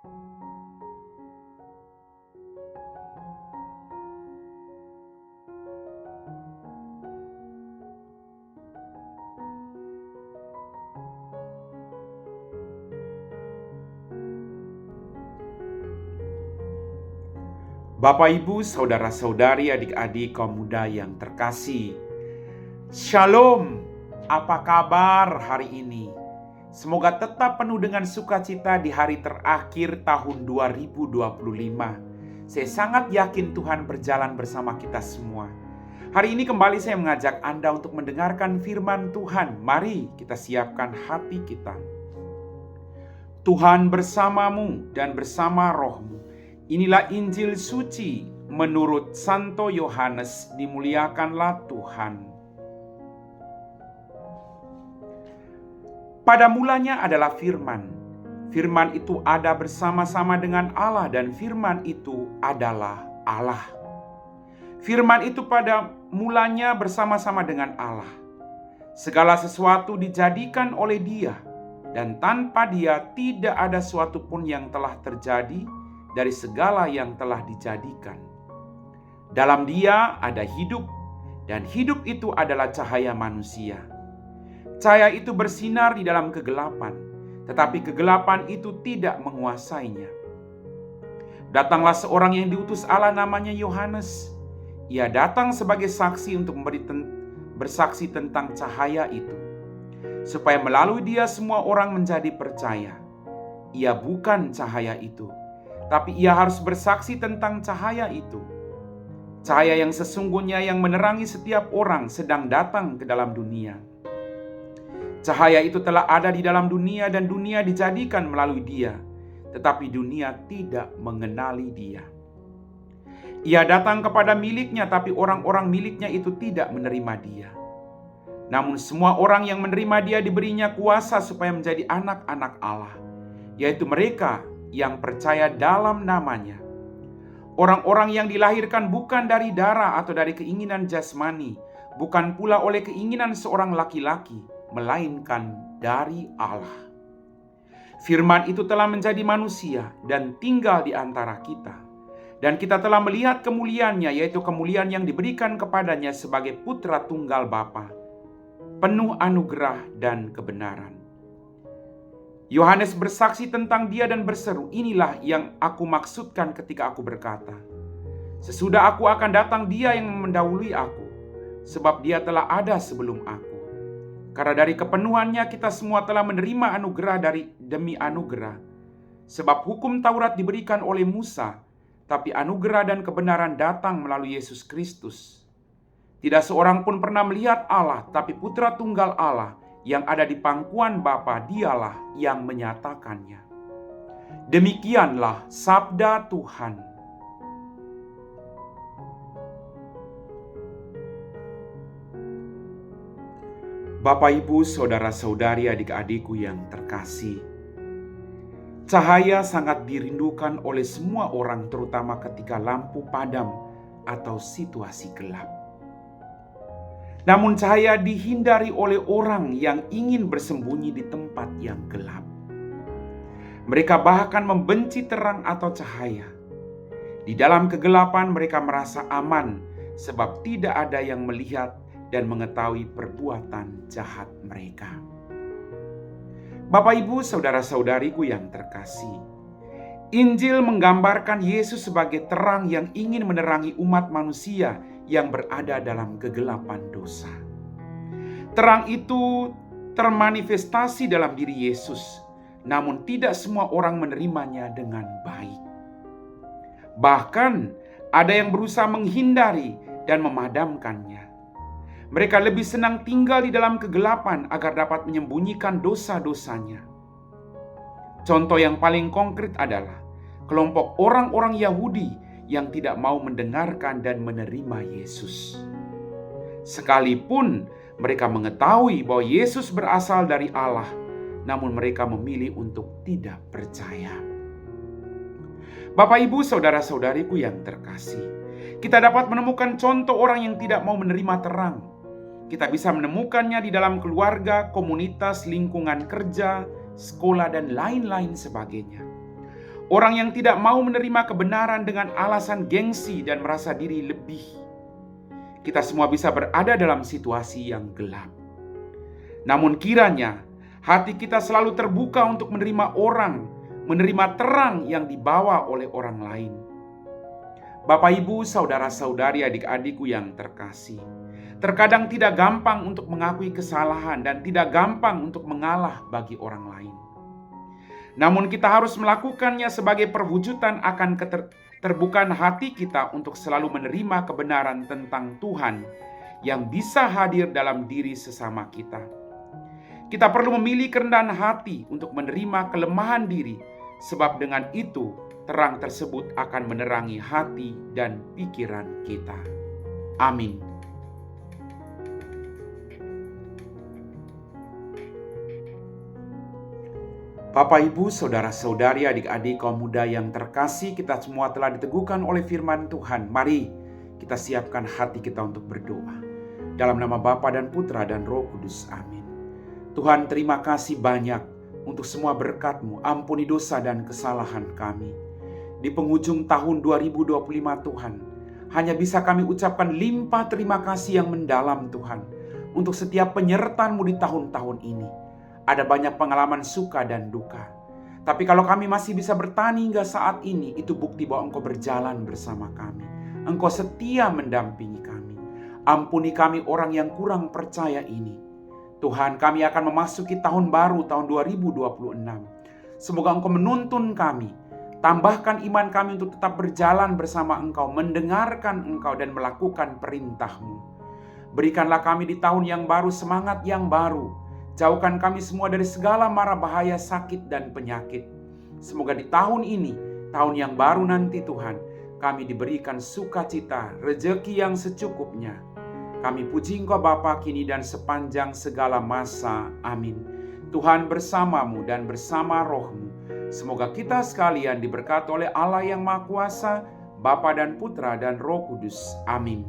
Bapak, Ibu, saudara-saudari, adik-adik kaum muda yang terkasih. Shalom, apa kabar hari ini? Semoga tetap penuh dengan sukacita di hari terakhir tahun 2025. Saya sangat yakin Tuhan berjalan bersama kita semua. Hari ini kembali saya mengajak Anda untuk mendengarkan firman Tuhan. Mari kita siapkan hati kita. Tuhan bersamamu dan bersama rohmu. Inilah Injil suci menurut Santo Yohanes. Dimuliakanlah Tuhan. Pada mulanya adalah firman. Firman itu ada bersama-sama dengan Allah dan firman itu adalah Allah. Firman itu pada mulanya bersama-sama dengan Allah. Segala sesuatu dijadikan oleh Dia, dan tanpa Dia tidak ada suatu pun yang telah terjadi dari segala yang telah dijadikan. Dalam Dia ada hidup, dan hidup itu adalah cahaya manusia. Cahaya itu bersinar di dalam kegelapan, tetapi kegelapan itu tidak menguasainya. Datanglah seorang yang diutus Allah, namanya Yohanes. Ia datang sebagai saksi untuk bersaksi tentang cahaya itu, supaya melalui dia semua orang menjadi percaya. Ia bukan cahaya itu, tapi ia harus bersaksi tentang cahaya itu. Cahaya yang sesungguhnya yang menerangi setiap orang sedang datang ke dalam dunia. Cahaya itu telah ada di dalam dunia dan dunia dijadikan melalui Dia, tetapi dunia tidak mengenali Dia. Ia datang kepada miliknya, tapi orang-orang miliknya itu tidak menerima Dia. Namun semua orang yang menerima Dia diberinya kuasa supaya menjadi anak-anak Allah, yaitu mereka yang percaya dalam namanya. Orang-orang yang dilahirkan bukan dari darah atau dari keinginan jasmani, bukan pula oleh keinginan seorang laki-laki, melainkan dari Allah. Firman itu telah menjadi manusia dan tinggal di antara kita. Dan kita telah melihat kemuliaannya, yaitu kemuliaan yang diberikan kepadanya sebagai putra tunggal Bapa, penuh anugerah dan kebenaran. Yohanes bersaksi tentang Dia dan berseru, "Inilah yang aku maksudkan ketika aku berkata, sesudah aku akan datang Dia yang mendahului aku, sebab Dia telah ada sebelum aku." Karena dari kepenuhannya kita semua telah menerima anugerah demi anugerah. Sebab hukum Taurat diberikan oleh Musa, tapi anugerah dan kebenaran datang melalui Yesus Kristus. Tidak seorang pun pernah melihat Allah, tapi Putra Tunggal Allah yang ada di pangkuan Bapa, Dialah yang menyatakannya. Demikianlah sabda Tuhan. Bapak, Ibu, saudara-saudari, adik-adikku yang terkasih, cahaya sangat dirindukan oleh semua orang, terutama ketika lampu padam atau situasi gelap. Namun cahaya dihindari oleh orang yang ingin bersembunyi di tempat yang gelap. Mereka bahkan membenci terang atau cahaya. Di dalam kegelapan mereka merasa aman, sebab tidak ada yang melihat dan mengetahui perbuatan jahat mereka. Bapak, Ibu, saudara-saudariku yang terkasih, Injil menggambarkan Yesus sebagai terang yang ingin menerangi umat manusia yang berada dalam kegelapan dosa. Terang itu termanifestasi dalam diri Yesus, namun tidak semua orang menerimanya dengan baik. Bahkan ada yang berusaha menghindari dan memadamkannya. Mereka lebih senang tinggal di dalam kegelapan agar dapat menyembunyikan dosa-dosanya. Contoh yang paling konkret adalah kelompok orang-orang Yahudi yang tidak mau mendengarkan dan menerima Yesus. Sekalipun mereka mengetahui bahwa Yesus berasal dari Allah, namun mereka memilih untuk tidak percaya. Bapak, Ibu, saudara-saudariku yang terkasih, kita dapat menemukan contoh orang yang tidak mau menerima terang. Kita bisa menemukannya di dalam keluarga, komunitas, lingkungan kerja, sekolah, dan lain-lain sebagainya. Orang yang tidak mau menerima kebenaran dengan alasan gengsi dan merasa diri lebih. Kita semua bisa berada dalam situasi yang gelap. Namun kiranya hati kita selalu terbuka untuk menerima orang, menerima terang yang dibawa oleh orang lain. Bapak, Ibu, saudara-saudari, adik-adikku yang terkasih, terkadang tidak gampang untuk mengakui kesalahan dan tidak gampang untuk mengalah bagi orang lain. Namun kita harus melakukannya sebagai perwujudan akan keterbukaan hati kita untuk selalu menerima kebenaran tentang Tuhan yang bisa hadir dalam diri sesama kita. Kita perlu memilih kerendahan hati untuk menerima kelemahan diri, sebab dengan itu terang tersebut akan menerangi hati dan pikiran kita. Amin. Bapak, Ibu, saudara-saudari, adik-adik, kaum muda yang terkasih, kita semua telah diteguhkan oleh firman Tuhan. Mari kita siapkan hati kita untuk berdoa. Dalam nama Bapa dan Putra dan Roh Kudus. Amin. Tuhan, terima kasih banyak untuk semua berkat-Mu. Ampuni dosa dan kesalahan kami. Di penghujung tahun 2025 Tuhan, hanya bisa kami ucapkan limpah terima kasih yang mendalam Tuhan, untuk setiap penyertaan-Mu di tahun-tahun ini. Ada banyak pengalaman suka dan duka. Tapi kalau kami masih bisa bertahan hingga saat ini, itu bukti bahwa Engkau berjalan bersama kami. Engkau setia mendampingi kami. Ampuni kami orang yang kurang percaya ini. Tuhan, kami akan memasuki tahun baru, tahun 2026. Semoga Engkau menuntun kami. Tambahkan iman kami untuk tetap berjalan bersama Engkau, mendengarkan Engkau dan melakukan perintah-Mu. Berikanlah kami di tahun yang baru semangat yang baru. Jauhkan kami semua dari segala mara bahaya, sakit, dan penyakit. Semoga di tahun ini, tahun yang baru nanti Tuhan, kami diberikan sukacita, rejeki yang secukupnya. Kami puji Engkau Bapa kini dan sepanjang segala masa. Amin. Tuhan bersamamu dan bersama roh-Mu. Semoga kita sekalian diberkati oleh Allah yang Maha Kuasa, Bapa dan Putra dan Roh Kudus. Amin.